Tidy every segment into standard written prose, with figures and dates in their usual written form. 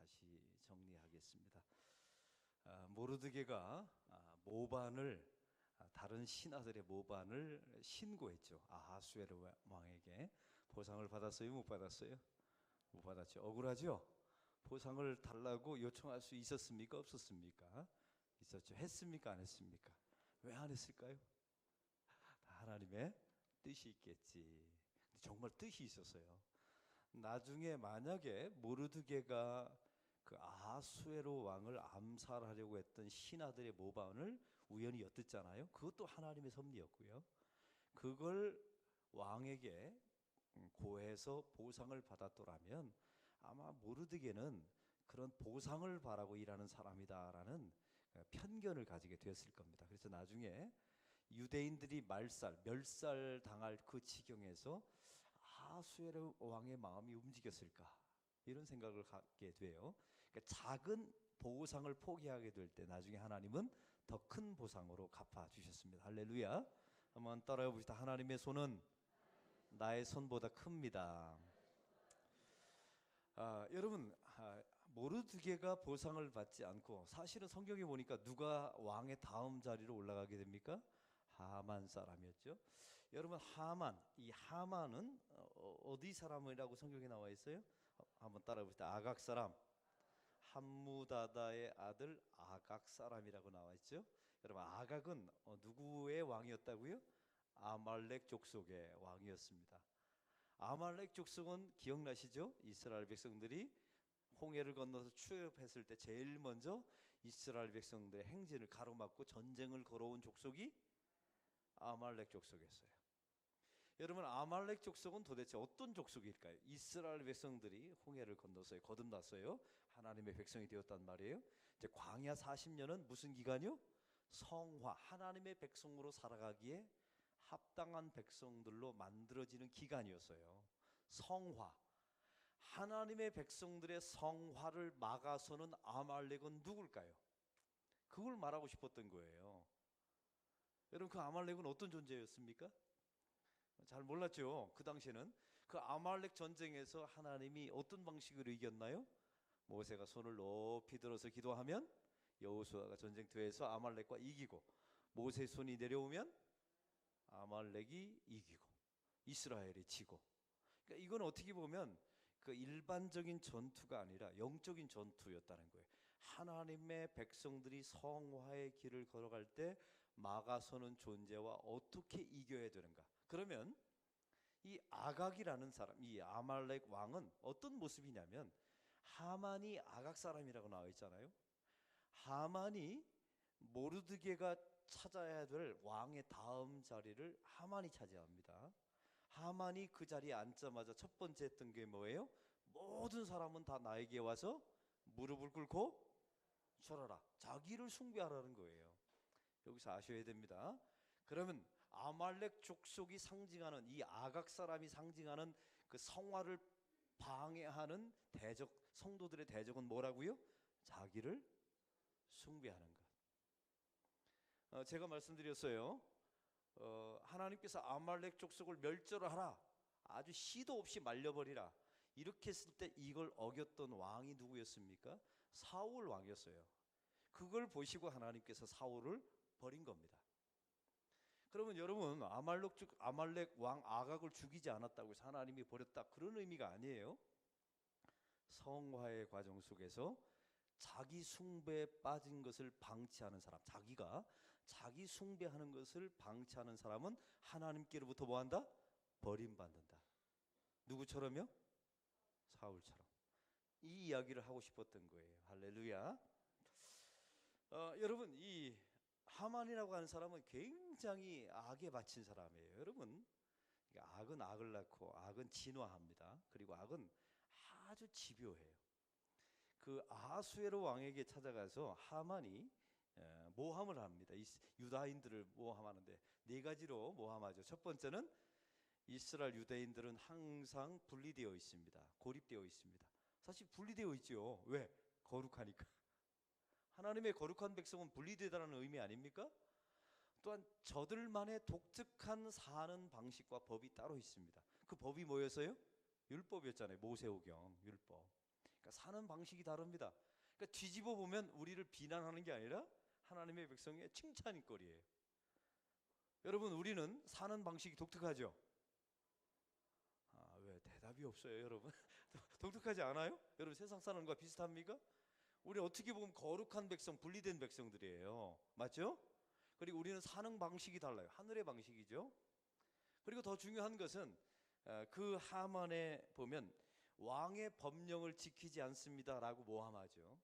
다시 정리하겠습니다. 모르드게가 모반을 다른 신하들의 모반을 신고했죠. 아하수에로 왕에게. 보상을 받았어요? 못 받았어요? 못 받았죠. 억울하죠? 보상을 달라고 요청할 수 있었습니까? 없었습니까? 있었죠. 했습니까? 안 했습니까? 왜 안 했을까요? 하나님의 뜻이 있겠지. 근데 정말 뜻이 있었어요. 나중에 만약에 모르드게가 그 아하수에로 왕을 암살하려고 했던 신하들의 모반을 우연히 엿듣잖아요. 그것도 하나님의 섭리였고요. 그걸 왕에게 고해서 보상을 받았더라면 아마 모르드게는 그런 보상을 바라고 일하는 사람이다라는 편견을 가지게 되었을 겁니다. 그래서 나중에 유대인들이 멸살 당할 그 지경에서 아하수에로 왕의 마음이 움직였을까 이런 생각을 갖게 돼요. 그러니까 작은 보상을 포기하게 될 때 나중에 하나님은 더 큰 보상으로 갚아 주셨습니다. 할렐루야. 한번 따라해 봅시다. 하나님의 손은 나의 손보다 큽니다. 여러분, 모르드게가 보상을 받지 않고 사실은 성경에 보니까 누가 왕의 다음 자리로 올라가게 됩니까? 하만 사람이었죠. 여러분, 이 하만은 어디 사람이라고 성경에 나와 있어요? 한번 따라해 봅시다. 아각 사람. 함무다다의 아들 아각 사람이라고 나와 있죠. 여러분, 아각은 누구의 왕이었다고요? 아말렉 족속의 왕이었습니다. 아말렉 족속은 기억나시죠? 이스라엘 백성들이 홍해를 건너서 출애굽했을 때 제일 먼저 이스라엘 백성들의 행진을 가로막고 전쟁을 걸어온 족속이 아말렉 족속이었어요. 여러분, 아말렉 족속은 도대체 어떤 족속일까요? 이스라엘 백성들이 홍해를 건너서 거듭났어요. 하나님의 백성이 되었단 말이에요. 이제 광야 40년은 무슨 기간이요? 성화, 하나님의 백성으로 살아가기에 합당한 백성들로 만들어지는 기간이었어요. 성화. 하나님의 백성들의 성화를 막아서는 아말렉은 누굴까요? 그걸 말하고 싶었던 거예요. 여러분, 그 아말렉은 어떤 존재였습니까? 잘 몰랐죠. 그 당시에는 그 아말렉 전쟁에서 하나님이 어떤 방식으로 이겼나요? 모세가 손을 높이 들어서 기도하면 여호수아가 전쟁터에서 아말렉과 이기고, 모세의 손이 내려오면 아말렉이 이기고 이스라엘이 지고. 그러니까 이건 어떻게 보면 그 일반적인 전투가 아니라 영적인 전투였다는 거예요. 하나님의 백성들이 성화의 길을 걸어갈 때 막아서는 존재와 어떻게 이겨야 되는가. 그러면 이 아각이라는 사람, 이 아말렉 왕은 어떤 모습이냐면, 하만이 아각 사람이라고 나와 있잖아요. 하만이 모르드게가 찾아야 될 왕의 다음 자리를 하만이 차지합니다. 하만이 그 자리에 앉자마자 첫 번째 했던 게 뭐예요? 모든 사람은 다 나에게 와서 무릎을 꿇고 절하라. 자기를 숭배하라는 거예요. 여기서 아셔야 됩니다. 그러면 아말렉 족속이 상징하는, 이 아각 사람이 상징하는 그 성화를 방해하는 성도들의 대적은 뭐라고요? 자기를 숭배하는 것. 제가 말씀드렸어요. 하나님께서 아말렉 족속을 멸절하라, 아주 시도 없이 말려버리라, 이렇게 했을 때 이걸 어겼던 왕이 누구였습니까? 사울 왕이었어요. 그걸 보시고 하나님께서 사울을 버린 겁니다. 그러면 여러분, 아말렉 왕 아각을 죽이지 않았다고 해서 하나님이 버렸다, 그런 의미가 아니에요. 성화의 과정 속에서 자기 숭배에 빠진 것을 방치하는 사람, 자기가 자기 숭배하는 것을 방치하는 사람은 하나님께로부터 뭐한다? 버림받는다. 누구처럼요? 사울처럼. 이 이야기를 하고 싶었던 거예요. 할렐루야. 여러분, 이 하만이라고 하는 사람은 굉장히 악에 바친 사람이에요. 여러분, 악은 악을 낳고 악은 진화합니다. 그리고 악은 아주 집요해요. 그 아하수에로 왕에게 찾아가서 하만이 모함을 합니다. 유다인들을 모함하는데 네 가지로 모함하죠. 첫 번째는 이스라엘 유대인들은 항상 분리되어 있습니다. 고립되어 있습니다. 사실 분리되어 있죠. 왜? 거룩하니까. 하나님의 거룩한 백성은 분리되다는 의미 아닙니까? 또한 저들만의 독특한 사는 방식과 법이 따로 있습니다. 그 법이 뭐였어요? 율법이었잖아요. 모세오경 율법. 그러니까 사는 방식이 다릅니다. 그러니까 뒤집어 보면 우리를 비난하는 게 아니라 하나님의 백성의 칭찬거리예요. 여러분, 우리는 사는 방식이 독특하죠? 왜 대답이 없어요, 여러분? 독특하지 않아요? 여러분, 세상 사람과 비슷합니까? 우리 어떻게 보면 거룩한 백성, 분리된 백성들이에요. 맞죠? 그리고 우리는 사는 방식이 달라요. 하늘의 방식이죠. 그리고 더 중요한 것은 그 하만에 보면 왕의 법령을 지키지 않습니다라고 모함하죠.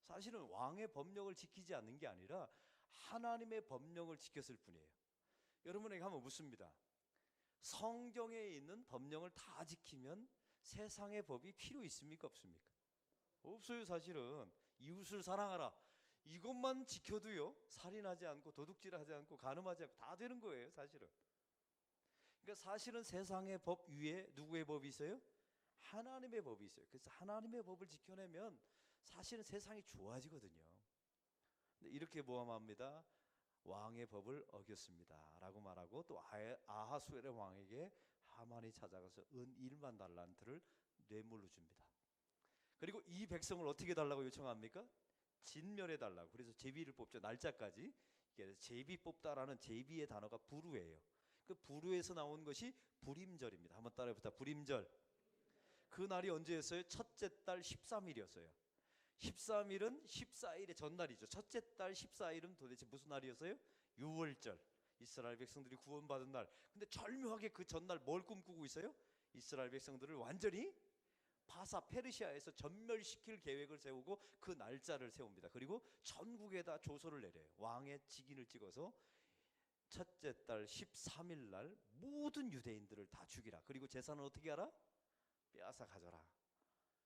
사실은 왕의 법령을 지키지 않는 게 아니라 하나님의 법령을 지켰을 뿐이에요. 여러분에게 한번 묻습니다. 성경에 있는 법령을 다 지키면 세상의 법이 필요 있습니까? 없습니까? 없어요. 사실은 이웃을 사랑하라, 이것만 지켜도요, 살인하지 않고 도둑질하지 않고 간음하지 않고 다 되는 거예요. 사실은. 그러니까 사실은 세상의 법 위에 누구의 법이 있어요? 하나님의 법이 있어요. 그래서 하나님의 법을 지켜내면 사실은 세상이 좋아지거든요. 근데 이렇게 모함합니다. 왕의 법을 어겼습니다 라고 말하고, 또 아하수엘의 왕에게 하만이 찾아가서 은 1만 달란트를 뇌물로 줍니다. 그리고 이 백성을 어떻게 달라고 요청합니까? 진멸해 달라고. 그래서 제비를 뽑죠. 날짜까지. 제비 뽑다라는 제비의 단어가 부르예요. 그 부르에서 나온 것이 불임절입니다. 한번 따라해보자. 불임절. 그 날이 언제였어요? 첫째 달 13일이었어요. 13일은 14일의 전날이죠. 첫째 달 14일은 도대체 무슨 날이었어요? 유월절. 이스라엘 백성들이 구원받은 날. 근데 절묘하게 그 전날 뭘 꿈꾸고 있어요? 이스라엘 백성들을 완전히 페르시아에서 전멸시킬 계획을 세우고 그 날짜를 세웁니다. 그리고 전국에다 조서를 내려요. 왕의 직인을 찍어서 첫째 달 13일 날 모든 유대인들을 다 죽이라. 그리고 재산은 어떻게 하라? 빼앗아 가져라.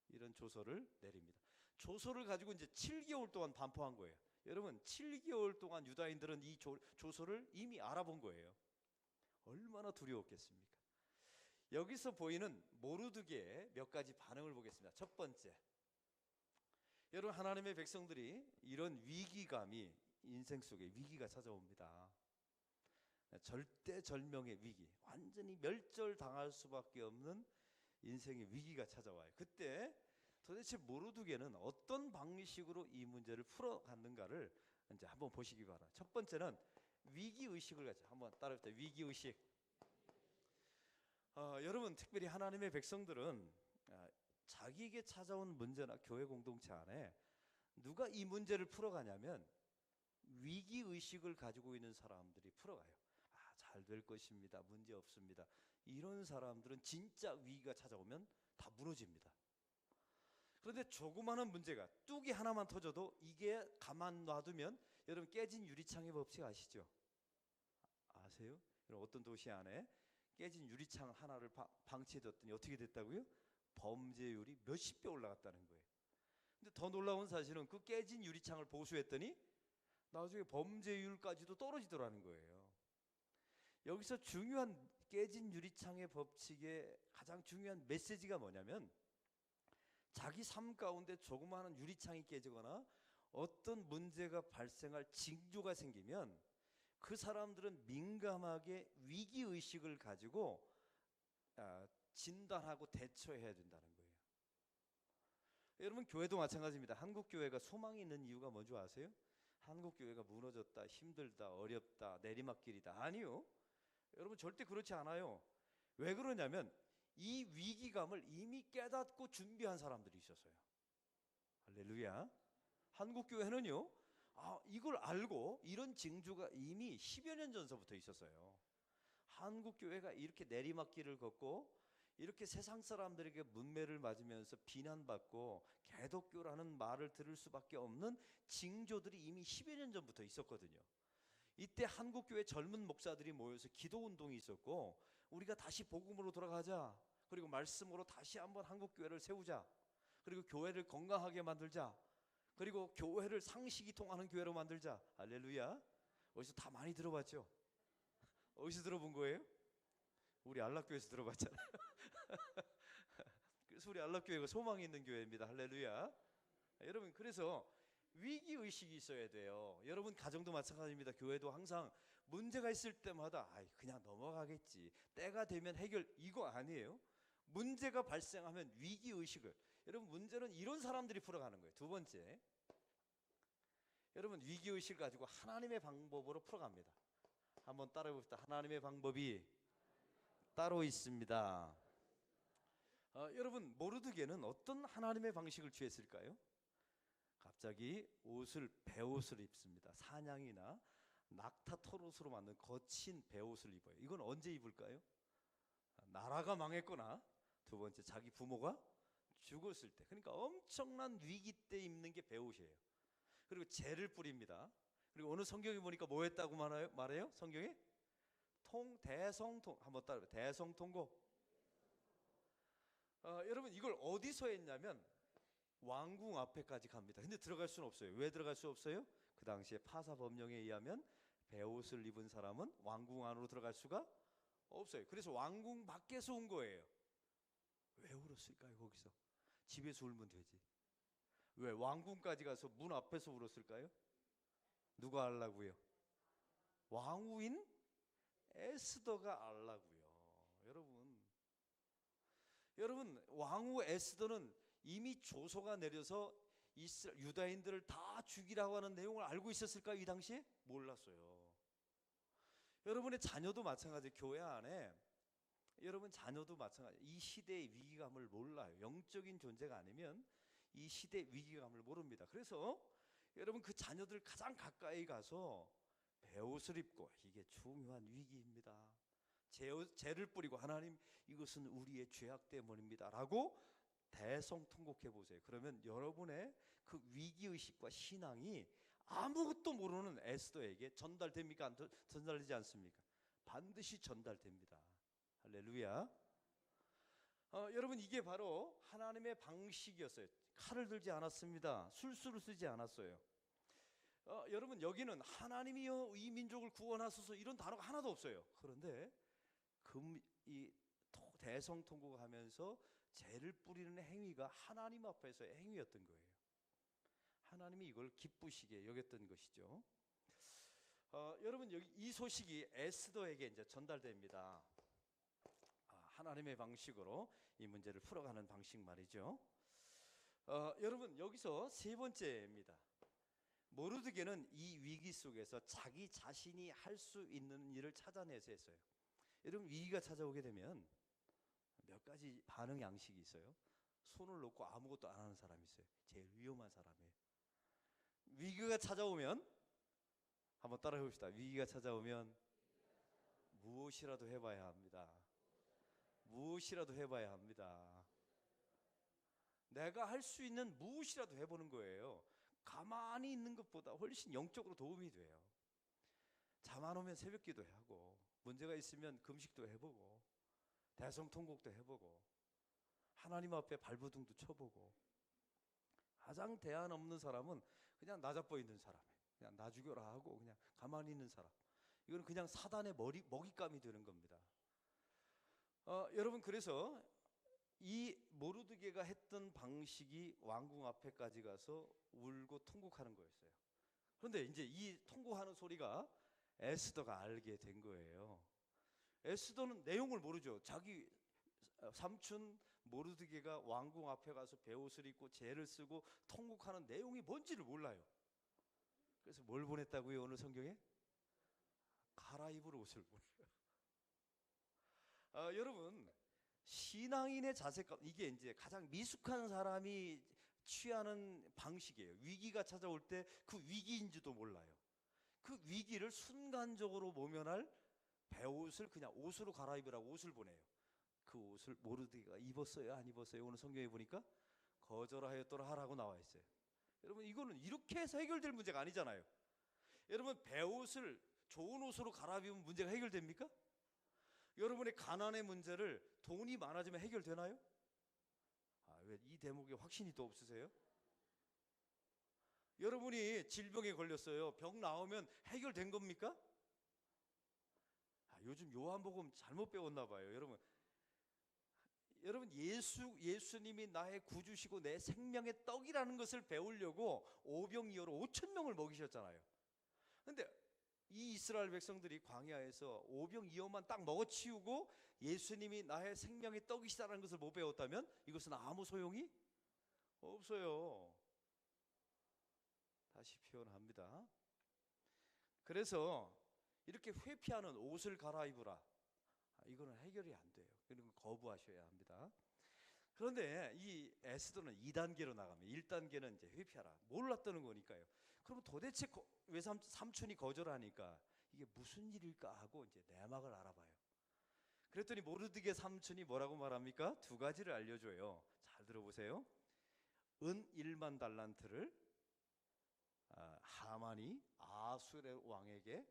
이런 조서를 내립니다. 조서를 가지고 이제 7개월 동안 반포한 거예요. 여러분, 7개월 동안 유다인들은 이 조서를 이미 알아본 거예요. 얼마나 두려웠겠습니까? 여기서 보이는 모르드게의 몇 가지 반응을 보겠습니다. 첫 번째, 여러분, 하나님의 백성들이 이런 위기감이 인생 속에 위기가 찾아옵니다. 절대절명의 위기, 완전히 멸절당할 수밖에 없는 인생의 위기가 찾아와요. 그때 도대체 모르드게는 어떤 방식으로 이 문제를 풀어갔는가를 이제 한번 보시기 바랍니다. 첫 번째는 위기의식을 가지고, 한번 따라해보세요. 위기의식. 여러분, 특별히 하나님의 백성들은 자기에게 찾아온 문제나 교회 공동체 안에 누가 이 문제를 풀어가냐면 위기의식을 가지고 있는 사람들이 풀어가요. 잘 될 것입니다. 문제 없습니다. 이런 사람들은 진짜 위기가 찾아오면 다 무너집니다. 그런데 조그마한 문제가 뚝이 하나만 터져도 이게 가만 놔두면, 여러분, 깨진 유리창의 법칙 아시죠? 아세요? 여러분, 어떤 도시 안에 깨진 유리창 하나를 방치해뒀더니 어떻게 됐다고요? 범죄율이 몇십 배 올라갔다는 거예요. 근데 더 놀라운 사실은 그 깨진 유리창을 보수했더니 나중에 범죄율까지도 떨어지더라는 거예요. 여기서 중요한 깨진 유리창의 법칙의 가장 중요한 메시지가 뭐냐면, 자기 삶 가운데 조그마한 유리창이 깨지거나 어떤 문제가 발생할 징조가 생기면 그 사람들은 민감하게 위기의식을 가지고 진단하고 대처해야 된다는 거예요. 여러분, 교회도 마찬가지입니다. 한국교회가 소망이 있는 이유가 뭔지 아세요? 한국교회가 무너졌다, 힘들다, 어렵다, 내리막길이다. 아니요. 여러분, 절대 그렇지 않아요. 왜 그러냐면 이 위기감을 이미 깨닫고 준비한 사람들이 있었어요. 할렐루야. 한국교회는요, 이걸 알고 이런 징조가 이미 10여 년 전서부터 있었어요. 한국교회가 이렇게 내리막길을 걷고 이렇게 세상 사람들에게 문매를 맞으면서 비난받고 개독교라는 말을 들을 수밖에 없는 징조들이 이미 10여 년 전부터 있었거든요. 이때 한국교회 젊은 목사들이 모여서 기도운동이 있었고, 우리가 다시 복음으로 돌아가자, 그리고 말씀으로 다시 한번 한국교회를 세우자, 그리고 교회를 건강하게 만들자, 그리고 교회를 상식이 통하는 교회로 만들자. 할렐루야. 어디서 다 많이 들어봤죠? 어디서 들어본 거예요? 우리 안락교회에서 들어봤잖아요. 그래서 우리 안락교회가 소망이 있는 교회입니다. 할렐루야. 여러분, 그래서 위기의식이 있어야 돼요. 여러분, 가정도 마찬가지입니다. 교회도 항상 문제가 있을 때마다 그냥 넘어가겠지, 때가 되면 해결, 이거 아니에요. 문제가 발생하면 위기의식을, 여러분 문제는 이런 사람들이 풀어가는 거예요. 두 번째, 여러분 위기의식을 가지고 하나님의 방법으로 풀어갑니다. 한번 따라해 봅시다. 하나님의 방법이 따로 있습니다. 여러분 모르드게는 어떤 하나님의 방식을 취했을까요? 갑자기 베옷을 입습니다. 사냥이나 낙타 털옷으로 만든 거친 베옷을 입어요. 이건 언제 입을까요? 나라가 망했거나 두 번째 자기 부모가 죽었을 때, 그러니까 엄청난 위기 때 입는 게 베옷이에요. 그리고 재를 뿌립니다. 그리고 어느 성경에 보니까 뭐 했다고 말해요? 성경에 대성통, 한번 따라해요. 대성통곡. 여러분 이걸 어디서 했냐면 왕궁 앞에까지 갑니다. 근데 들어갈 수는 없어요. 왜 들어갈 수 없어요? 그 당시에 파사 법령에 의하면 베옷을 입은 사람은 왕궁 안으로 들어갈 수가 없어요. 그래서 왕궁 밖에서 온 거예요. 왜 울었을까요? 거기서 집에서 울면 되지. 왜 왕궁까지 가서 문 앞에서 울었을까요? 누가 알라고요? 왕후인 에스더가 알라고요. 여러분 왕후 에스더는 이미 조서가 내려서 유다인들을 다 죽이라고 하는 내용을 알고 있었을까요? 이 당시에? 몰랐어요. 여러분의 자녀도 마찬가지. 교회 안에 여러분 자녀도 마찬가지. 이 시대의 위기감을 몰라요. 영적인 존재가 아니면 이 시대의 위기감을 모릅니다. 그래서 여러분 그 자녀들 가장 가까이 가서 베옷을 입고, 이게 중요한 위기입니다. 재를 뿌리고, 하나님 이것은 우리의 죄악 때문입니다 라고 대성통곡해 보세요. 그러면 여러분의 그 위기의식과 신앙이 아무것도 모르는 에스더에게 전달됩니까? 전달되지 않습니까? 반드시 전달됩니다. 할렐루야. 여러분 이게 바로 하나님의 방식이었어요. 칼을 들지 않았습니다. 술수를 쓰지 않았어요. 여러분 여기는 하나님이여 이 민족을 구원하소서 이런 단어가 하나도 없어요. 그런데 이 대성통곡하면서 재를 뿌리는 행위가 하나님 앞에서의 행위였던 거예요. 하나님이 이걸 기쁘시게 여겼던 것이죠. 여러분 여기 이 소식이 에스더에게 이제 전달됩니다. 하나님의 방식으로 이 문제를 풀어가는 방식 말이죠. 여러분 여기서 세 번째입니다. 모르드게는 이 위기 속에서 자기 자신이 할 수 있는 일을 찾아내서 했어요. 여러분 위기가 찾아오게 되면 몇 가지 반응 양식이 있어요. 손을 놓고 아무것도 안 하는 사람이 있어요. 제일 위험한 사람이에요. 위기가 찾아오면 한번 따라해 봅시다. 위기가 찾아오면 무엇이라도 해봐야 합니다. 무엇이라도 해봐야 합니다. 내가 할 수 있는 무엇이라도 해보는 거예요. 가만히 있는 것보다 훨씬 영적으로 도움이 돼요. 잠 안 오면 새벽기도 하고, 문제가 있으면 금식도 해보고, 대성통곡도 해보고, 하나님 앞에 발버둥도 쳐보고. 가장 대안 없는 사람은 그냥 나자빠 있는 사람이에요. 그냥 나 죽여라 하고 그냥 가만히 있는 사람. 이건 그냥 사단의 먹잇감이 되는 겁니다. 여러분 그래서 이 모르드게가 했던 방식이 왕궁 앞에까지 가서 울고 통곡하는 거였어요. 그런데 이제 이 통곡하는 소리가 에스더가 알게 된 거예요. 에스더는 내용을 모르죠. 자기 삼촌 모르드게가 왕궁 앞에 가서 베옷을 입고 재를 쓰고 통곡하는 내용이 뭔지를 몰라요. 그래서 뭘 보냈다고요? 오늘 성경에? 갈아입을 옷을 보내요. 여러분 신앙인의 자세가 이게 이제 가장 미숙한 사람이 취하는 방식이에요. 위기가 찾아올 때 그 위기인지도 몰라요. 그 위기를 순간적으로 모면할 베옷을 그냥 옷으로 갈아입으라고 옷을 보내요. 그 옷을 모르드게가 입었어요? 안 입었어요? 오늘 성경에 보니까 거절하였더라 하라고 나와 있어요. 여러분 이거는 이렇게 해서 해결될 문제가 아니잖아요. 여러분 베옷을 좋은 옷으로 갈아입으면 문제가 해결됩니까? 여러분의 가난의 문제를 돈이 많아지면 해결되나요? 왜 이 대목에 확신이 또 없으세요? 여러분이 질병에 걸렸어요. 병 나오면 해결된 겁니까? 요즘 요한복음 잘못 배웠나 봐요. 여러분 예수님이 나의 구주시고 내 생명의 떡이라는 것을 배우려고 오병이어로 5천 명을 먹이셨잖아요. 근데 이 이스라엘 백성들이 광야에서 오병이어만 딱 먹어치우고 예수님이 나의 생명의 떡이시다는 것을 못 배웠다면 이것은 아무 소용이 없어요. 다시 표현합니다. 그래서 이렇게 회피하는 옷을 갈아입으라. 이거는 해결이 안 돼요. 이런 거 거부하셔야 합니다. 그런데 이 에스더는 2단계로 나가면 1단계는 이제 회피하라. 몰랐다는 거니까요. 그럼 도대체 왜 삼촌이 거절하니까 이게 무슨 일일까 하고 이제 내막을 알아봐요. 그랬더니 모르드게 삼촌이 뭐라고 말합니까? 두 가지를 알려줘요. 잘 들어보세요. 은 1만 달란트를 하만이 아수르 왕에게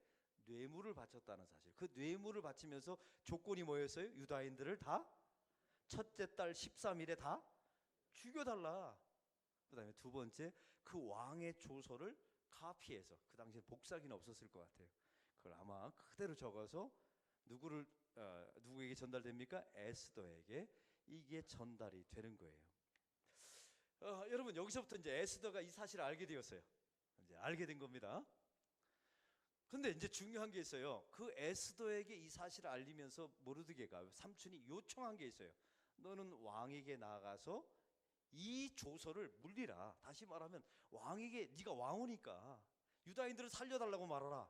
뇌물을 바쳤다는 사실. 그 뇌물을 바치면서 조건이 뭐였어요? 유다인들을 다 첫째 달 13일에 다 죽여달라. 그 다음에 두 번째, 그 왕의 조서를 카피해서, 그 당시에 복사기는 없었을 것 같아요. 그걸 아마 그대로 적어서 누구에게 전달됩니까? 에스더에게 이게 전달이 되는 거예요. 여러분, 여기서부터 이제 에스더가 이 사실을 알게 되었어요. 이제 알게 된 겁니다. 근데 이제 중요한 게 있어요. 그 에스더에게 이 사실을 알리면서 모르드게가 삼촌이 요청한 게 있어요. 너는 왕에게 나가서 이 조서를 물리라. 다시 말하면 왕에게, 네가 왕후니까 유다인들을 살려달라고 말하라.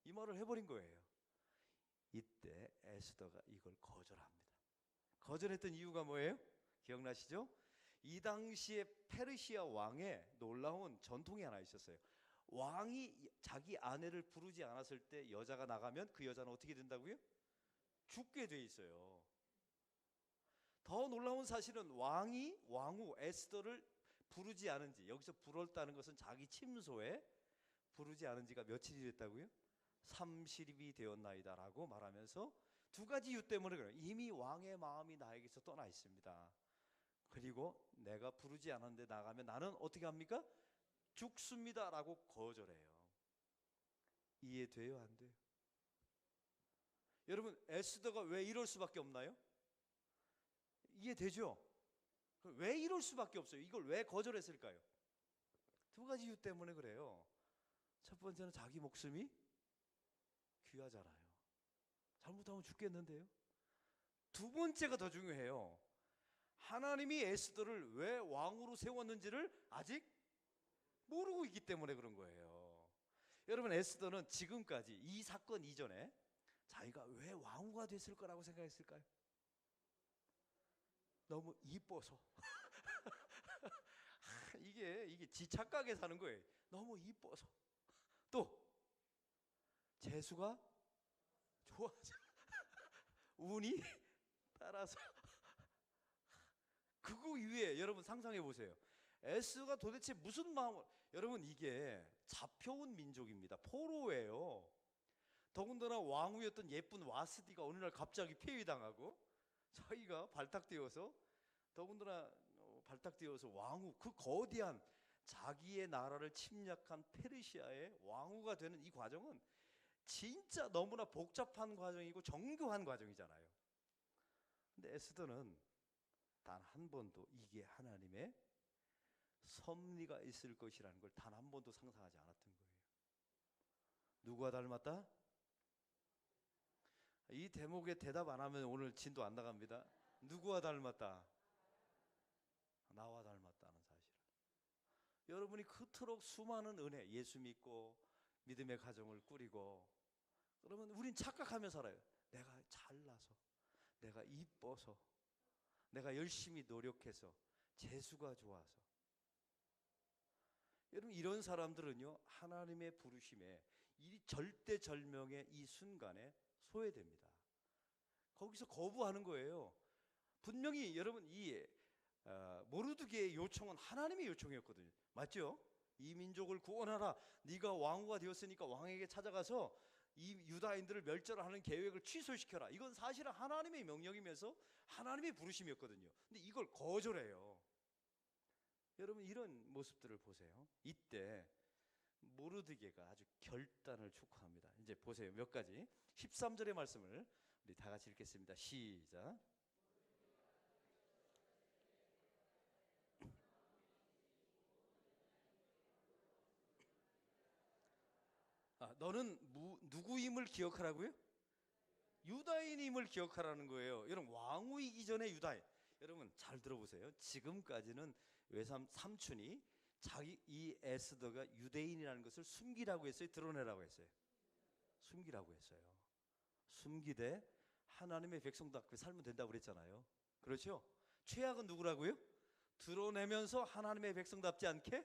이 말을 해버린 거예요. 이때 에스더가 이걸 거절합니다. 거절했던 이유가 뭐예요? 기억나시죠? 이 당시에 페르시아 왕의 놀라운 전통이 하나 있었어요. 왕이 자기 아내를 부르지 않았을 때 여자가 나가면 그 여자는 어떻게 된다고요? 죽게 돼 있어요. 더 놀라운 사실은 왕이 왕후 에스더를 부르지 않은 지, 여기서 불었다는 것은 자기 침소에 부르지 않은 지가 며칠이 됐다고요? 30일이 되었나이다 라고 말하면서 두 가지 이유 때문에 그래요. 이미 왕의 마음이 나에게서 떠나 있습니다. 그리고 내가 부르지 않았는데 나가면 나는 어떻게 합니까? 죽습니다 라고 거절해요. 이해돼요? 안 돼요? 여러분, 에스더가 왜 이럴 수밖에 없나요? 이해되죠? 왜 이럴 수밖에 없어요? 이걸 왜 거절했을까요? 두 가지 이유 때문에 그래요. 첫 번째는 자기 목숨이 귀하잖아요. 잘못하면 죽겠는데요. 두 번째가 더 중요해요. 하나님이 에스더를 왜 왕으로 세웠는지를 아직 모르고 있기 때문에 그런 거예요. 여러분, 에스더는 지금까지 이 사건 이전에 자기가 왜 왕후가 됐을 거라고 생각했을까요? 너무 이뻐서. 이게 지 착각에 사는 거예요. 너무 이뻐서. 또 재수가 좋아서. 운이 따라서. 그거 위에 여러분 상상해 보세요. 에스더가 도대체 무슨 마음을, 여러분 이게 잡혀온 민족입니다. 포로예요. 더군다나 왕후였던 예쁜 와스디가 어느 날 갑자기 폐위당하고 자기가 발탁되어서, 더군다나 발탁되어서 왕후, 그 거대한 자기의 나라를 침략한 페르시아의 왕후가 되는 이 과정은 진짜 너무나 복잡한 과정이고 정교한 과정이잖아요. 근데 에스더는 단 한 번도 이게 하나님의 섭리가 있을 것이라는 걸 단 한 번도 상상하지 않았던 거예요. 누구와 닮았다? 이 대목에 대답 안 하면 오늘 진도 안 나갑니다. 누구와 닮았다? 나와 닮았다는 사실. 여러분이 그토록 수많은 은혜, 예수 믿고 믿음의 가정을 꾸리고, 그러면 우린 착각하며 살아요. 내가 잘나서, 내가 이뻐서, 내가 열심히 노력해서, 재수가 좋아서. 여러분, 이런 사람들은요, 하나님의 부르심에 이 절대절명의 이 순간에 소외됩니다. 거기서 거부하는 거예요. 분명히 여러분, 이 모르드게의 요청은 하나님의 요청이었거든요. 맞죠? 이 민족을 구원하라. 네가 왕후가 되었으니까 왕에게 찾아가서 이 유다인들을 멸절하는 계획을 취소시켜라. 이건 사실은 하나님의 명령이면서 하나님의 부르심이었거든요. 근데 이걸 거절해요. 여러분, 이런 모습들을 보세요. 이때 모르드게가 아주 결단을 촉구합니다. 이제 보세요. 몇 가지. 13절의 말씀을 우리 다 같이 읽겠습니다. 시작. 너는 누구임을 기억하라고요? 유다인임을 기억하라는 거예요. 여러분, 왕후이기 전에 유다인. 여러분 잘 들어보세요. 지금까지는 삼촌이 자기 이 에스더가 유대인이라는 것을 숨기라고 했어요, 드러내라고 했어요? 숨기라고 했어요. 숨기되 하나님의 백성답게 살면 된다고 그랬잖아요. 그렇죠? 최악은 누구라고요? 드러내면서 하나님의 백성답지 않게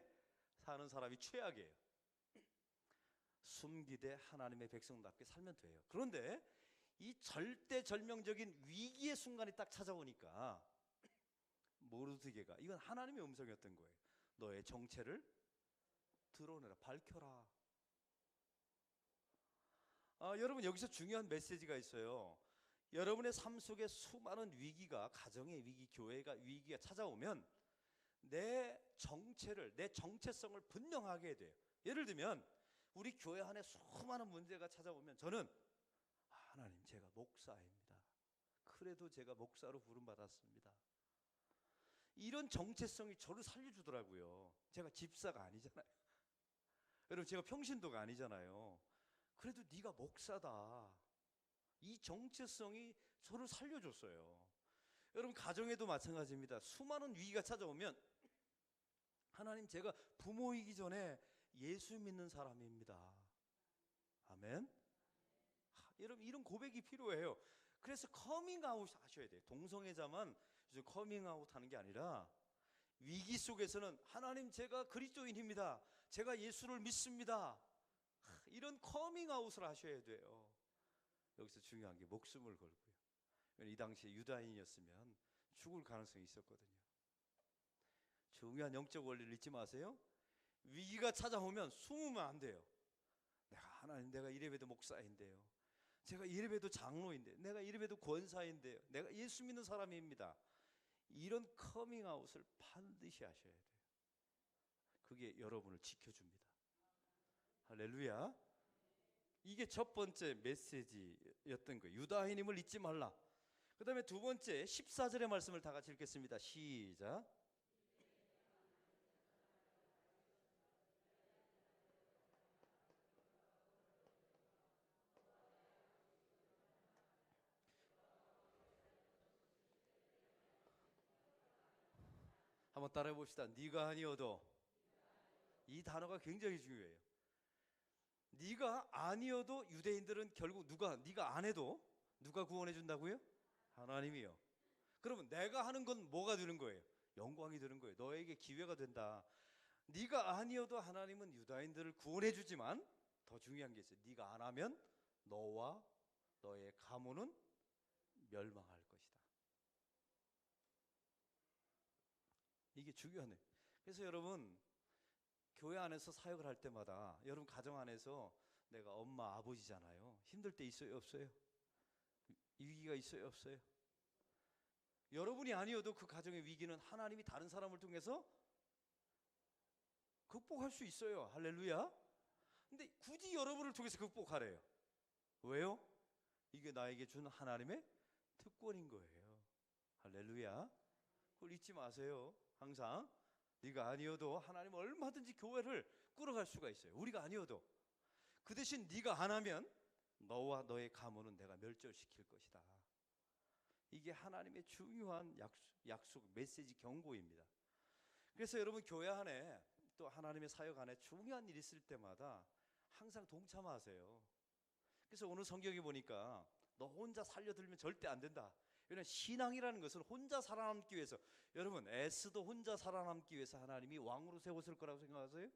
사는 사람이 최악이에요. 숨기되 하나님의 백성답게 살면 돼요. 그런데 이 절대절명적인 위기의 순간이 딱 찾아오니까 모르드게가, 이건 하나님의 음성이었던 거예요. 너의 정체를 드러내라, 밝혀라. 여러분, 여기서 중요한 메시지가 있어요. 여러분의 삶 속에 수많은 위기가, 가정의 위기, 교회가 위기가 찾아오면 내 정체를, 내 정체성을 분명하게 해야 돼요. 예를 들면 우리 교회 안에 수많은 문제가 찾아오면 저는 하나님, 제가 목사입니다. 그래도 제가 목사로 부름받았습니다. 이런 정체성이 저를 살려주더라고요. 제가 집사가 아니잖아요. 여러분, 제가 평신도가 아니잖아요. 그래도 네가 목사다. 이 정체성이 저를 살려줬어요. 여러분, 가정에도 마찬가지입니다. 수많은 위기가 찾아오면 하나님, 제가 부모이기 전에 예수 믿는 사람입니다. 아멘. 여러분, 이런 고백이 필요해요. 그래서 커밍아웃 하셔야 돼요. 동성애자만 커밍아웃 하는 게 아니라 위기 속에서는 하나님, 제가 그리스도인입니다. 제가 예수를 믿습니다. 이런 커밍아웃을 하셔야 돼요. 여기서 중요한 게 목숨을 걸고요. 이 당시에 유다인이었으면 죽을 가능성이 있었거든요. 중요한 영적 원리를 잊지 마세요. 위기가 찾아오면 숨으면 안 돼요. 하나님, 내가 이래봬도 목사인데요. 제가 이래봬도 장로인데, 내가 이래봬도 권사인데요. 내가 예수 믿는 사람입니다. 이런 커밍아웃을 반드시 하셔야 돼요. 그게 여러분을 지켜줍니다. 할렐루야. 이게 첫 번째 메시지였던 거예요. 유다인임을 잊지 말라. 그 다음에 두 번째 14절의 말씀을 다 같이 읽겠습니다. 시작. 한번 따라해 봅시다. 네가 아니어도. 이 단어가 굉장히 중요해요. 네가 아니어도 유대인들은 결국 네가 안 해도 누가 구원해 준다고요? 하나님이요. 그러면 내가 하는 건 뭐가 되는 거예요? 영광이 되는 거예요. 너에게 기회가 된다. 네가 아니어도 하나님은 유다인들을 구원해 주지만 더 중요한 게 있어요. 네가 안 하면 너와 너의 가문은 멸망할 것이다. 이게 중요하네요. 그래서 여러분, 교회 안에서 사역을 할 때마다 여러분 가정 안에서 내가 엄마 아버지잖아요. 힘들 때 있어요, 없어요? 위기가 있어요, 없어요? 여러분이 아니어도 그 가정의 위기는 하나님이 다른 사람을 통해서 극복할 수 있어요. 할렐루야. 근데 굳이 여러분을 통해서 극복하래요. 왜요? 이게 나에게 준 하나님의 특권인 거예요. 할렐루야. 그걸 잊지 마세요. 항상 네가 아니어도 하나님은 얼마든지 교회를 끌어갈 수가 있어요. 우리가 아니어도. 그 대신 네가 안 하면 너와 너의 가문은 내가 멸절시킬 것이다. 이게 하나님의 중요한 약속, 메시지, 경고입니다. 그래서 여러분, 교회 안에 또 하나님의 사역 안에 중요한 일이 있을 때마다 항상 동참하세요. 그래서 오늘 성경에 보니까 너 혼자 살려들면 절대 안 된다. 왜냐하면 신앙이라는 것은 혼자 살아남기 위해서, 여러분, 에스도 혼자 살아남기 위해서 하나님이 왕으로 세웠을 거라고 생각하세요?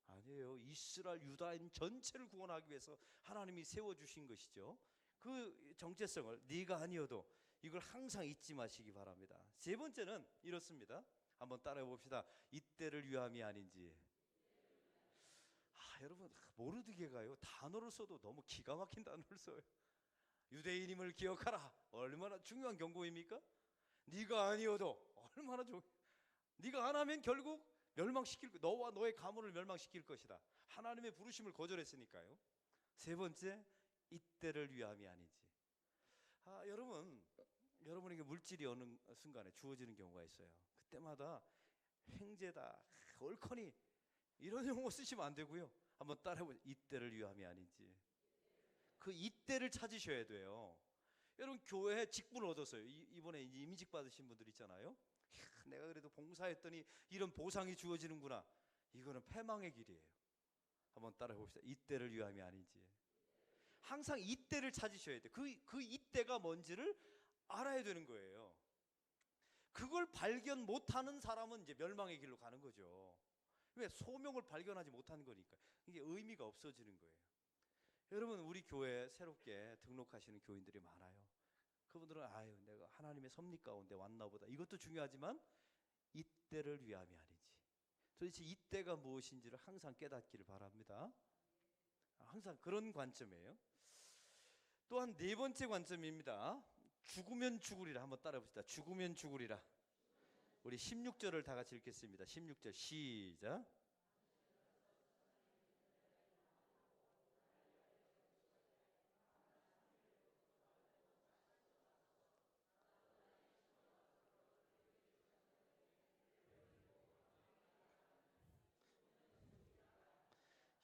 아니에요. 이스라엘 유다인 전체를 구원하기 위해서 하나님이 세워주신 것이죠. 그 정체성을 네가 아니어도 이걸 항상 잊지 마시기 바랍니다. 세 번째는 이렇습니다. 한번 따라해 봅시다. 이때를 위함이 아닌지. 여러분, 모르드게가요, 단어를 써도 너무 기가 막힌 단어를 써요. 유대인임을 기억하라. 얼마나 중요한 경고입니까? 네가 아니어도 얼마나 네가 안 하면 결국 너와 너의 가문을 멸망시킬 것이다. 하나님의 부르심을 거절했으니까요. 세 번째, 이때를 위함이 아닌지. 여러분에게 물질이 어느 순간에 주어지는 경우가 있어요. 그때마다 횡재다, 옳거니 이런 용어 쓰시면 안 되고요. 한번 따라해보세요. 이때를 위함이 아닌지. 그 이때를 찾으셔야 돼요. 여러분, 교회에 직분을 얻었어요. 이번에 임직 받으신 분들 있잖아요. 내가 그래도 봉사했더니 이런 보상이 주어지는구나. 이거는 패망의 길이에요. 한번 따라해 봅시다. 이때를 위함이 아닌지. 항상 이때를 찾으셔야 돼요. 그 이때가 뭔지를 알아야 되는 거예요. 그걸 발견 못하는 사람은 이제 멸망의 길로 가는 거죠. 왜? 소명을 발견하지 못하는 거니까. 이게 의미가 없어지는 거예요. 여러분, 우리 교회에 새롭게 등록하시는 교인들이 많아요. 그분들은 아유, 내가 하나님의 섭리 가운데 왔나 보다. 이것도 중요하지만 이때를 위함이 아니지. 도대체 이때가 무엇인지를 항상 깨닫기를 바랍니다. 항상 그런 관점이에요. 또한 네 번째 관점입니다. 죽으면 죽으리라. 한번 따라 봅시다. 죽으면 죽으리라. 우리 16절을 다 같이 읽겠습니다. 16절 시작.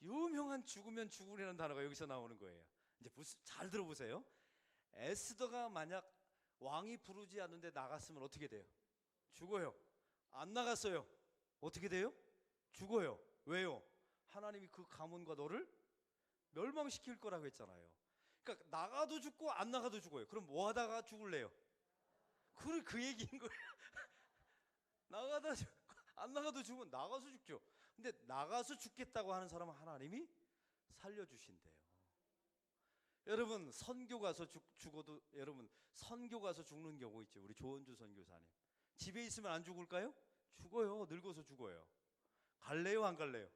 유명한 죽으면 죽으리라는 단어가 여기서 나오는 거예요. 이제 잘 들어보세요. 에스더가 만약 왕이 부르지 않는데 나갔으면 어떻게 돼요? 죽어요. 안 나갔어요. 어떻게 돼요? 죽어요. 왜요? 하나님이 그 가문과 너를 멸망시킬 거라고 했잖아요. 그러니까 나가도 죽고 안 나가도 죽어요. 그럼 뭐 하다가 죽을래요? 그 얘기인 거예요. 나가다 죽고 안 나가도 죽으면 나가서 죽죠. 근데 나가서 죽겠다고 하는 사람은 하나님이 살려주신대요. 여러분, 선교 가서 죽어도 여러분 선교 가서 죽는 경우 있죠. 우리 조은주 선교사님 집에 있으면 안 죽을까요? 죽어요. 늙어서 죽어요. 갈래요, 안 갈래요?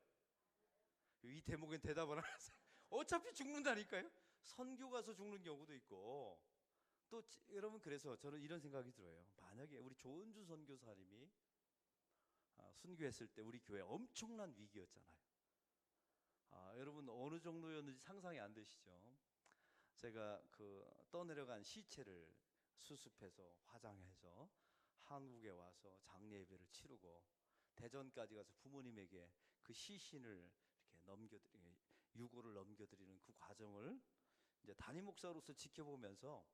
이 대목엔 대답을 안 하세요. 어차피 죽는다니까요. 선교 가서 죽는 경우도 있고. 또 여러분, 그래서 저는 이런 생각이 들어요. 만약에 우리 조은주 선교사님이 순교했을 때 우리 교회 엄청난 위기였잖아요. 여러분 어느 정도였는지 상상이 안 되시죠? 제가 그 떠내려간 시체를 수습해서 화장해서 한국에 와서 장례 예배를 치르고 대전까지 가서 부모님에게 그 시신을 이렇게 유고를 넘겨드리는 그 과정을 이제 담임 목사로서 지켜보면서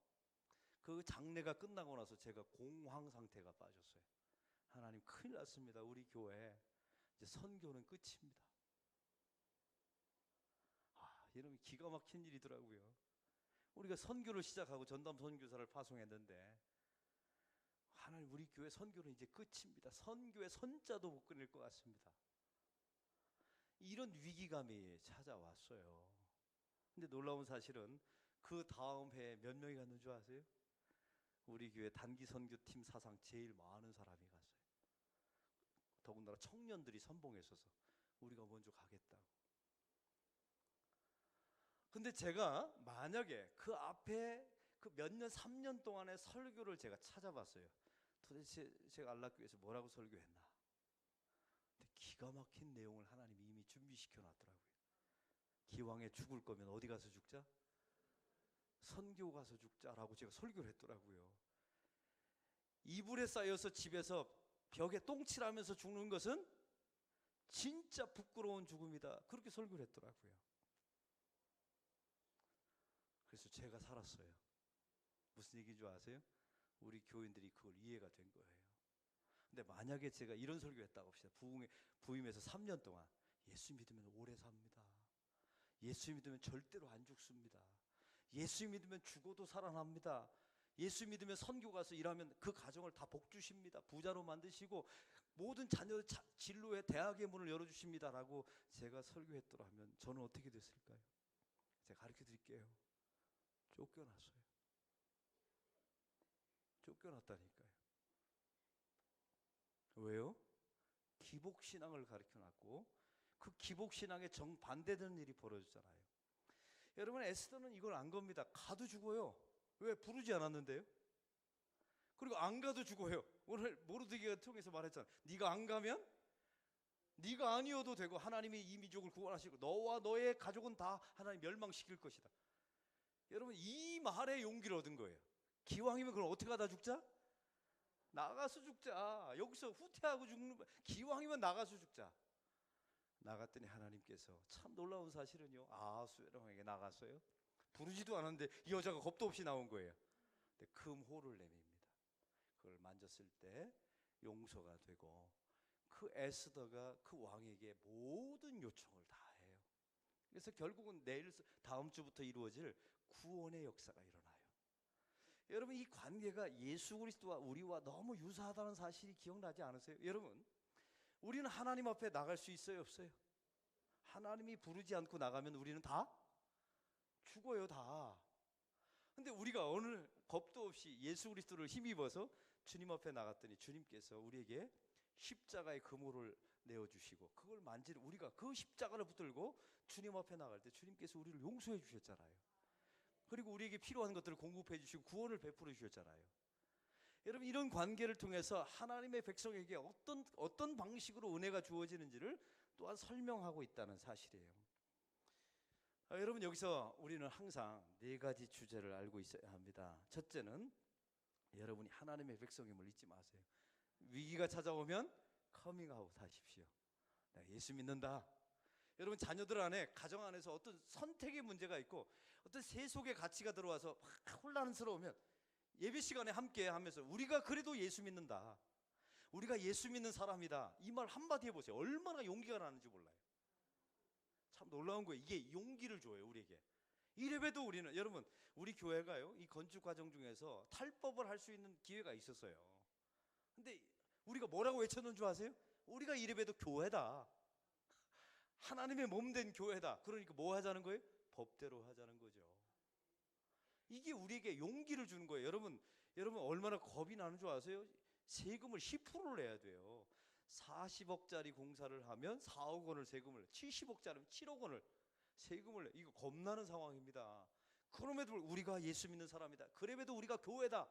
그 장례가 끝나고 나서 제가 공황 상태가 빠졌어요. 하나님, 큰일 났습니다. 우리 교회 이제 선교는 끝입니다. 이러면 기가 막힌 일이더라고요. 우리가 선교를 시작하고 전담 선교사를 파송했는데 하나님, 우리 교회 선교는 이제 끝입니다. 선교의 선자도 못 끊을 것 같습니다. 이런 위기감이 찾아왔어요. 근데 놀라운 사실은 그 다음 해에 몇 명이 갔는 줄 아세요? 우리 교회 단기 선교팀 사상 제일 많은 사람이 갔어요. 더군다나 청년들이 선봉했어서 우리가 먼저 가겠다고. 근데 제가 만약에 그 앞에 그 몇 년, 3년 동안의 설교를 제가 찾아봤어요. 도대체 제가 안락교회에서 뭐라고 설교했나? 근데 기가 막힌 내용을 하나님이 이미 준비시켜 놨더라고요. 기왕에 죽을 거면 어디 가서 죽자? 선교 가서 죽자라고 제가 설교를 했더라고요. 이불에 쌓여서 집에서 벽에 똥칠하면서 죽는 것은 진짜 부끄러운 죽음이다. 그렇게 설교를 했더라고요. 그래서 제가 살았어요. 무슨 얘기인 줄 아세요? 우리 교인들이 그걸 이해가 된 거예요. 근데 만약에 제가 이런 설교했다고 합시다. 부임해서 3년 동안 예수 믿으면 오래 삽니다. 예수 믿으면 절대로 안 죽습니다. 예수 믿으면 죽어도 살아납니다. 예수 믿으면 선교 가서 일하면 그 가정을 다 복 주십니다. 부자로 만드시고 모든 자녀 진로의 대학의 문을 열어주십니다. 라고 제가 설교했더라면 저는 어떻게 됐을까요? 제가 가르쳐 드릴게요. 쫓겨났어요. 쫓겨났다니까요. 왜요? 기복신앙을 가르쳐놨고 그 기복신앙에 정반대되는 일이 벌어졌잖아요. 여러분, 에스더는 이걸 안 겁니다. 가도 죽어요. 왜? 부르지 않았는데요. 그리고 안 가도 죽어요. 오늘 모르드게가 통해서 말했잖아. 네가 안 가면 네가 아니어도 되고 하나님이 이 민족을 구원하시고 너와 너의 가족은 다 하나님 멸망시킬 것이다. 여러분, 이 말에 용기를 얻은 거예요. 기왕이면 그럼 어떻게 하다 죽자? 나가서 죽자. 여기서 후퇴하고 죽는 거야. 기왕이면 나가서 죽자. 나갔더니 하나님께서 참 놀라운 사실은요, 아하수에랑에게 나갔어요. 부르지도 않았는데 이 여자가 겁도 없이 나온 거예요. 근데 금 호를 내밉니다. 그걸 만졌을 때 용서가 되고 그 에스더가 그 왕에게 모든 요청을 다 해요. 그래서 결국은 다음 주부터 이루어질 구원의 역사가 일어나요. 여러분, 이 관계가 예수 그리스도와 우리와 너무 유사하다는 사실이 기억나지 않으세요? 여러분, 우리는 하나님 앞에 나갈 수 있어요, 없어요? 하나님이 부르지 않고 나가면 우리는 다 죽어요, 다. 근데 우리가 어느 겁도 없이 예수 그리스도를 힘입어서 주님 앞에 나갔더니 주님께서 우리에게 십자가의 그물을 내어주시고 그걸 만지는, 우리가 그 십자가를 붙들고 주님 앞에 나갈 때 주님께서 우리를 용서해 주셨잖아요. 그리고 우리에게 필요한 것들을 공급해 주시고 구원을 베풀어 주셨잖아요. 여러분, 이런 관계를 통해서 하나님의 백성에게 어떤 방식으로 은혜가 주어지는지를 또한 설명하고 있다는 사실이에요. 여러분, 여기서 우리는 항상 4가지 주제를 알고 있어야 합니다. 첫째는 여러분이 하나님의 백성임을 잊지 마세요. 위기가 찾아오면 커밍아웃 하십시오. 내가 예수 믿는다. 여러분, 자녀들 안에, 가정 안에서 어떤 선택의 문제가 있고 어떤 세속의 가치가 들어와서 막 혼란스러우면 예배 시간에 함께 하면서 우리가 그래도 예수 믿는다, 우리가 예수 믿는 사람이다, 이 말 한마디 해보세요. 얼마나 용기가 나는지 몰라요. 참 놀라운 거예요. 이게 용기를 줘요, 우리에게. 이래봬도 우리는, 여러분, 우리 교회가요, 이 건축 과정 중에서 탈법을 할 수 있는 기회가 있었어요. 근데 우리가 뭐라고 외쳤는 줄 아세요? 우리가 이래봬도 교회다, 하나님의 몸된 교회다. 그러니까 뭐 하자는 거예요? 법대로 하자는 거죠. 이게 우리에게 용기를 주는 거예요. 여러분 얼마나 겁이 나는 줄 아세요? 세금을 10%를 내야 돼요. 40억짜리 공사를 하면 4억 원을 세금을, 70억짜리면 7억 원을 세금을 내. 이거 겁나는 상황입니다. 그럼에도 우리가 예수 믿는 사람이다, 그래도 우리가 교회다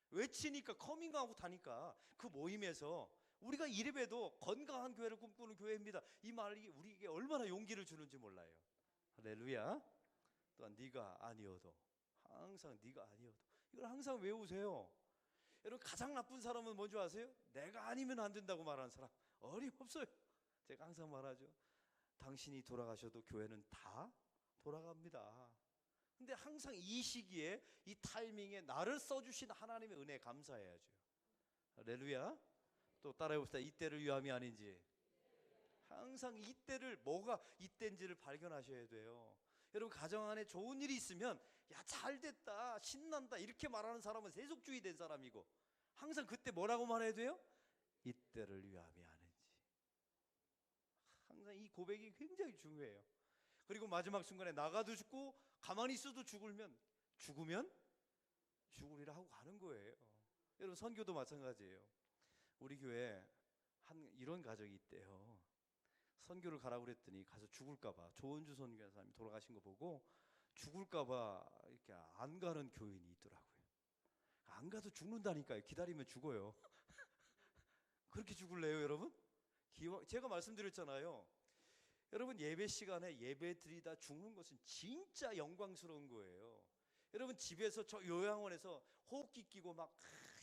외치니까, 커밍아웃 하니까 그 모임에서 우리가 이래봬도 건강한 교회를 꿈꾸는 교회입니다, 이 말이 우리에게 얼마나 용기를 주는지 몰라요. 할렐루야. 또한 네가 아니어도, 항상 네가 아니어도, 이걸 항상 외우세요. 여러분, 가장 나쁜 사람은 뭔지 아세요? 내가 아니면 안 된다고 말하는 사람 어림없어요. 제가 항상 말하죠. 당신이 돌아가셔도 교회는 다 돌아갑니다. 근데 항상 이 시기에, 이 타이밍에 나를 써주신 하나님의 은혜에 감사해야죠. 할렐루야. 또 따라해봅시다. 이때를 위함이 아닌지. 항상 이때를, 뭐가 이때인지를 발견하셔야 돼요. 여러분, 가정 안에 좋은 일이 있으면 야, 잘됐다, 신난다, 이렇게 말하는 사람은 세속주의 된 사람이고, 항상 그때 뭐라고 말해야 돼요? 이때를 위함이 아닌지. 항상 이 고백이 굉장히 중요해요. 그리고 마지막 순간에 나가도 죽고 가만히 있어도 죽으면 죽으리라 하고 가는 거예요. 여러분, 선교도 마찬가지예요. 우리 교회 이런 가정이 있대요. 선교를 가라고 그랬더니 가서 죽을까봐, 조은주 선교사님이 돌아가신 거 보고 죽을까봐 이렇게 안 가는 교인이 있더라고요. 안 가도 죽는다니까요. 기다리면 죽어요. 그렇게 죽을래요, 여러분? 제가 말씀드렸잖아요. 여러분, 예배 시간에 예배 드리다 죽는 것은 진짜 영광스러운 거예요. 여러분, 집에서 저 요양원에서 호흡기 끼고 막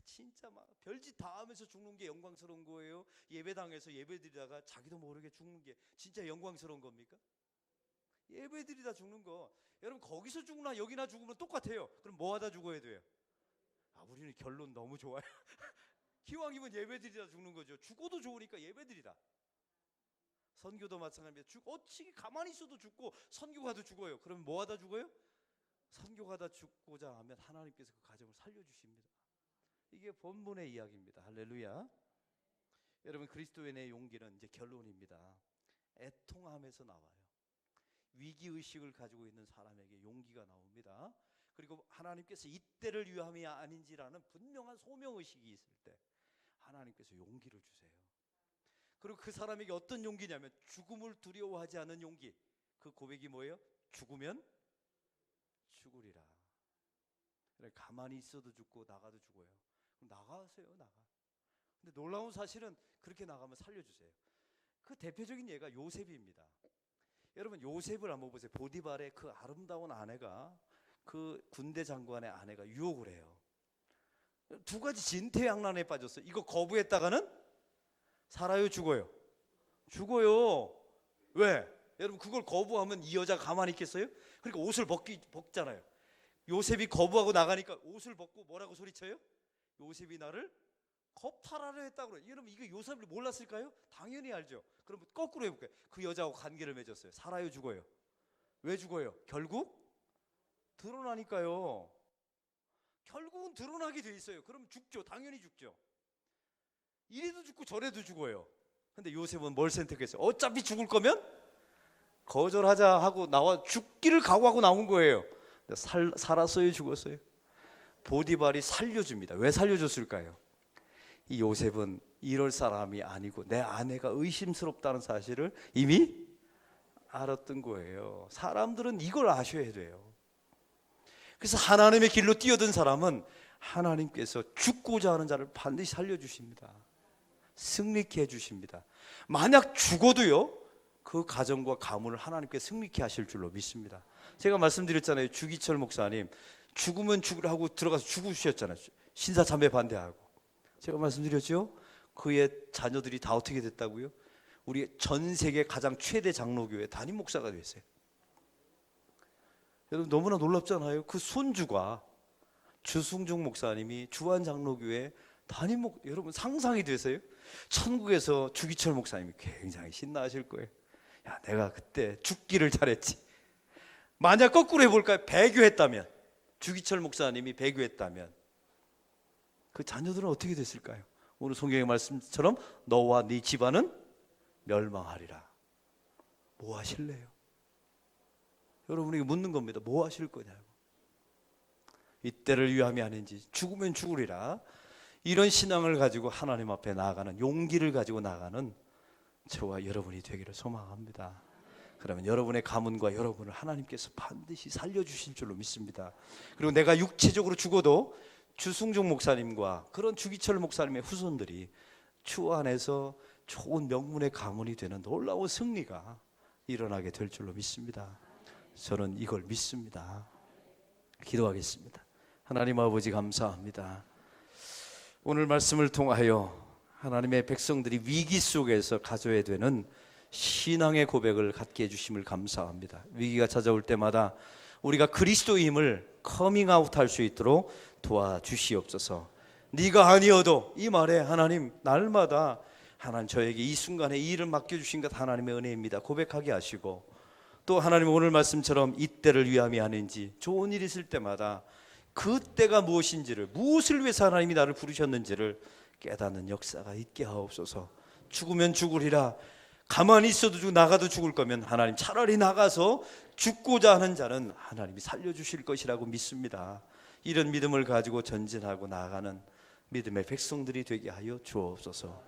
진짜 막 별짓 다 하면서 죽는 게 영광스러운 거예요? 예배당에서 예배 드리다가 자기도 모르게 죽는 게 진짜 영광스러운 겁니까? 예배 드리다 죽는 거, 여러분, 거기서 죽나 여기나 죽으면 똑같아요. 그럼 뭐 하다 죽어야 돼요? 우리는 결론 너무 좋아요. 기왕이면 예배 드리다 죽는 거죠. 죽어도 좋으니까 예배 드리다. 선교도 마찬가지입니다. 어찌 가만히 있어도 죽고 선교 가도 죽어요. 그러면 뭐 하다 죽어요? 선교 가다 죽고자 하면 하나님께서 그 가정을 살려주십니다. 이게 본문의 이야기입니다. 할렐루야. 여러분, 그리스도인의 용기는 이제 결론입니다. 애통함에서 나와요. 위기의식을 가지고 있는 사람에게 용기가 나옵니다. 그리고 하나님께서 이때를 위함이 아닌지라는 분명한 소명의식이 있을 때 하나님께서 용기를 주세요. 그리고 그 사람에게 어떤 용기냐면 죽음을 두려워하지 않은 용기. 그 고백이 뭐예요? 죽으면 죽으리라. 가만히 있어도 죽고 나가도 죽어요. 그럼 나가세요, 나가. 근데 놀라운 사실은 그렇게 나가면 살려주세요. 그 대표적인 예가 요셉입니다. 여러분, 요셉을 한번 보세요. 보디발의 그 아름다운 아내가, 그 군대 장관의 아내가 유혹을 해요. 2가지 진퇴양난에 빠졌어요. 이거 거부했다가는 살아요, 죽어요? 죽어요. 왜? 여러분, 그걸 거부하면 이 여자가 가만히 있겠어요? 그러니까 옷을 벗잖아요. 요셉이 거부하고 나가니까 옷을 벗고 뭐라고 소리쳐요? 요셉이 나를 겁탈하려 했다고 그래요. 여러분 이거 요셉이 몰랐을까요? 당연히 알죠. 그럼 거꾸로 해볼까요? 그 여자하고 관계를 맺었어요. 살아요, 죽어요? 왜 죽어요? 결국 드러나니까요. 결국은 드러나게 돼 있어요. 그럼 죽죠. 당연히 죽죠. 이래도 죽고 저래도 죽어요. 근데 요셉은 뭘 선택했어요? 어차피 죽을 거면 거절하자 하고 나와 죽기를 각오하고 나온 거예요. 살았어요, 죽었어요? 보디발이 살려줍니다. 왜 살려줬을까요? 이 요셉은 이럴 사람이 아니고 내 아내가 의심스럽다는 사실을 이미 알았던 거예요. 사람들은 이걸 아셔야 돼요. 그래서 하나님의 길로 뛰어든 사람은 하나님께서 죽고자 하는 자를 반드시 살려주십니다. 승리케 해주십니다. 만약 죽어도요, 그 가정과 가문을 하나님께 승리케 하실 줄로 믿습니다. 제가 말씀드렸잖아요. 주기철 목사님 죽으면 죽으라 하고 들어가서 죽으셨잖아요. 신사참배 반대하고. 제가 말씀드렸죠. 그의 자녀들이 다 어떻게 됐다고요? 우리 전 세계 가장 최대 장로교회 담임 목사가 됐어요. 여러분 너무나 놀랍잖아요. 그 손주가 주승중 목사님이 주한 장로교회 담임 여러분 상상이 되세요? 천국에서 주기철 목사님이 굉장히 신나하실 거예요. 야, 내가 그때 죽기를 잘했지. 만약 거꾸로 해볼까요? 배교했다면, 주기철 목사님이 배교했다면 그 자녀들은 어떻게 됐을까요? 오늘 성경의 말씀처럼 너와 네 집안은 멸망하리라. 뭐 하실래요? 여러분에게 묻는 겁니다. 뭐 하실 거냐고. 이때를 위함이 아닌지 죽으면 죽으리라. 이런 신앙을 가지고 하나님 앞에 나아가는, 용기를 가지고 나아가는 저와 여러분이 되기를 소망합니다. 그러면 여러분의 가문과 여러분을 하나님께서 반드시 살려주실 줄로 믿습니다. 그리고 내가 육체적으로 죽어도 주승종 목사님과 그런 주기철 목사님의 후손들이 주 안에서 좋은 명문의 가문이 되는 놀라운 승리가 일어나게 될 줄로 믿습니다. 저는 이걸 믿습니다. 기도하겠습니다. 하나님 아버지 감사합니다. 오늘 말씀을 통하여 하나님의 백성들이 위기 속에서 가져야 되는 신앙의 고백을 갖게 해주심을 감사합니다. 위기가 찾아올 때마다 우리가 그리스도임을 커밍아웃할 수 있도록 도와주시옵소서. 네가 아니어도 이 말에 하나님 날마다 하나님 저에게 이 순간에 이 일을 맡겨주신 것 하나님의 은혜입니다 고백하게 하시고, 또 하나님 오늘 말씀처럼 이때를 위함이 아닌지 좋은 일 있을 때마다 그 때가 무엇인지를, 무엇을 위해서 하나님이 나를 부르셨는지를 깨닫는 역사가 있게 하옵소서. 죽으면 죽으리라. 가만히 있어도 죽고 나가도 죽을 거면 하나님 차라리 나가서 죽고자 하는 자는 하나님이 살려주실 것이라고 믿습니다. 이런 믿음을 가지고 전진하고 나아가는 믿음의 백성들이 되게 하여 주옵소서.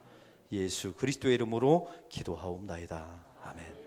예수 그리스도의 이름으로 기도하옵나이다. 아멘.